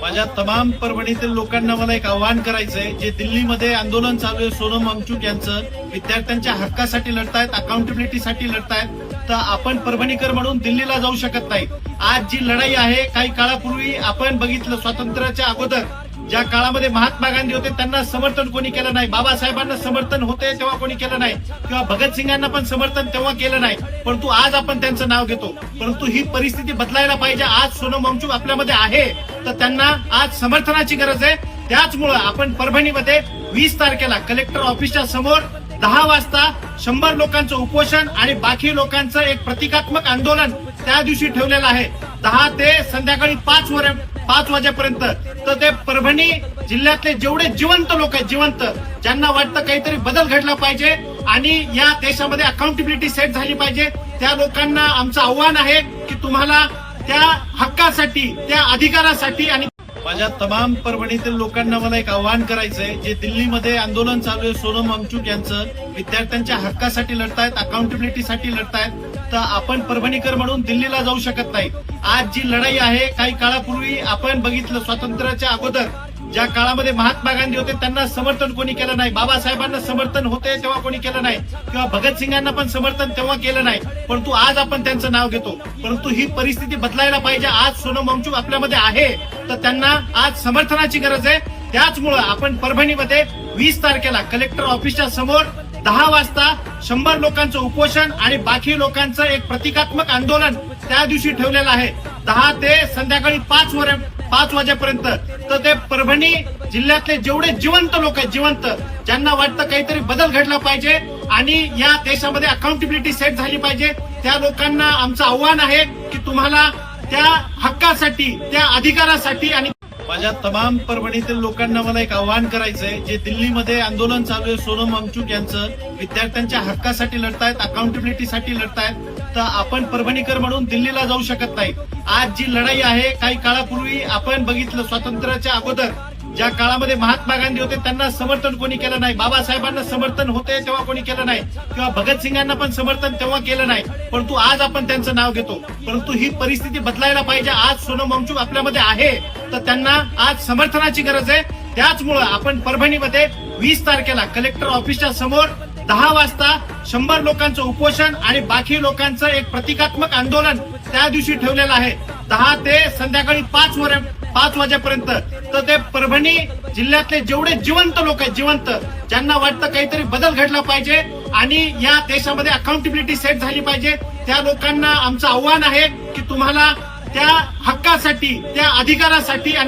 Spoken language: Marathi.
माझ्या तमाम परभणीतील लोकांना मला एक आवाहन करायचंय, जे दिल्लीमध्ये आंदोलन चालू आहे सोनम वांगचुक यांचं, विद्यार्थ्यांच्या हक्कासाठी लढतायत, अकाउंटेबिलिटीसाठी लढतायत, तर आपण परभणीकर म्हणून दिल्लीला जाऊ शकत नाही। आज जी लढाई आहे, काही काळापूर्वी आपण बघितलं, स्वातंत्र्याच्या अगोदर ज्या काळामध्ये महात्मा गांधी होते त्यांना समर्थन कोणी केलं नाही, बाबासाहेबांना समर्थन होते तेव्हा कोणी केलं नाही, किंवा भगतसिंगांना पण समर्थन तेव्हा केलं नाही, परंतु आज आपण त्यांचं नाव घेतो। परंतु ही परिस्थिती बदलायला पाहिजे। आज सोनम वांगचुक आपल्यामध्ये आहे तर त्यांना आज समर्थनाची गरज आहे। त्याचमुळे आपण परभणीमध्ये 20 तारखेला कलेक्टर ऑफिसच्या समोर 10 वाजता 100 लोकांचं उपोषण आणि बाकी लोकांचं एक प्रतिकात्मक आंदोलन त्या दिवशी ठेवलेलं आहे, 10 ते संध्याकाळी 5 वाजेपर्यंत। तर ते परभणी जिल्ह्यातले जेवढे जिवंत लोक आहेत, जिवंत ज्यांना वाटतं काहीतरी बदल घडला पाहिजे आणि या देशामध्ये अकाउंटेबिलिटी सेट झाली पाहिजे, त्या लोकांना आमचं आव्हान आहे की तुम्हाला त्या हक्कासाठी, त्या अधिकारासाठी आणि माझ्या तमाम परभणीतील लोकांना मला एक आवाहन करायचंय, जे दिल्लीमध्ये आंदोलन चालू आहे सोनम वांगचुक यांचं, विद्यार्थ्यांच्या हक्कासाठी लढतायत, अकाउंटेबिलिटीसाठी लढतायत, तर आपण परभणीकर म्हणून दिल्लीला जाऊ शकत नाही। आज जी लढाई आहे, काही काळापूर्वी आपण बघितलं, स्वातंत्र्याच्या अगोदर ज्या काळामध्ये महात्मा गांधी होते त्यांना समर्थन कोणी केलं नाही, बाबासाहेबांना समर्थन होते तेव्हा कोणी केलं नाही, किंवा भगतसिंगांना पण समर्थन तेव्हा केलं नाही, परंतु आज आपण त्यांचं नाव घेतो। परंतु ही परिस्थिती बदलायला पाहिजे। आज सोनम वांगचुक आपल्यामध्ये आहे तर त्यांना आज समर्थनाची गरज आहे। त्याचमुळे आपण परभणीमध्ये 20 तारखेला कलेक्टर ऑफिसच्या समोर 10 वाजता 100 लोकांचं उपोषण आणि बाकी लोकांचं एक प्रतिकात्मक आंदोलन त्या दिवशी ठेवलेलं आहे, 10 ते संध्याकाळी 5 वाजेपर्यंत। तर ते परभणी जिल्ह्यातले जेवढे जिवंत लोक आहेत, जिवंत ज्यांना वाटतं काहीतरी बदल घडला पाहिजे आणि या देशामध्ये अकाउंटेबिलिटी सेट झाली पाहिजे, त्या लोकांना आमचं आव्हान आहे की तुम्हाला त्या हक्कासाठी, त्या अधिकारासाठी आणि माझ्या तमाम परभणीतील लोकांना मला एक आवाहन करायचंय, जे दिल्लीमध्ये आंदोलन चालू आहे सोनम वांगचुक यांचं, विद्यार्थ्यांच्या हक्कासाठी लढतायत, अकाउंटेबिलिटीसाठी लढतायत, तर आपण परभणीकर म्हणून दिल्लीला जाऊ शकत नाही। आज जी लढाई आहे, काही काळापूर्वी आपण बघितलं, स्वातंत्र्याच्या अगोदर ज्या काळामध्ये महात्मा गांधी होते त्यांना समर्थन कोणी केलं नाही, बाबासाहेबांना समर्थन होते तेव्हा कोणी केलं नाही, किंवा भगतसिंगांना पण समर्थन तेव्हा केलं नाही, परंतु आज आपण त्यांचं नाव घेतो। परंतु ही परिस्थिती बदलायला पाहिजे। आज सोनम वांगचुक आपल्यामध्ये आहे तर त्यांना आज समर्थनाची गरज आहे। त्याचमुळे आपण परभणीमध्ये 20 तारखेला कलेक्टर ऑफिसच्या समोर 10 वाजता 100 लोकांचं उपोषण आणि बाकी लोकांचं एक प्रतिकात्मक आंदोलन त्या दिवशी ठेवलेलं आहे, 10 ते संध्याकाळी 5 वाजेपर्यंत। तर ते परभणी जिल्ह्यातले जेवढे जिवंत लोक आहेत, जिवंत ज्यांना वाटतं काहीतरी बदल घडला पाहिजे आणि या देशामध्ये अकाउंटेबिलिटी सेट झाली पाहिजे, त्या लोकांना आमचं आव्हान आहे की तुम्हाला त्या हक्कासाठी, त्या अधिकारासाठी आणि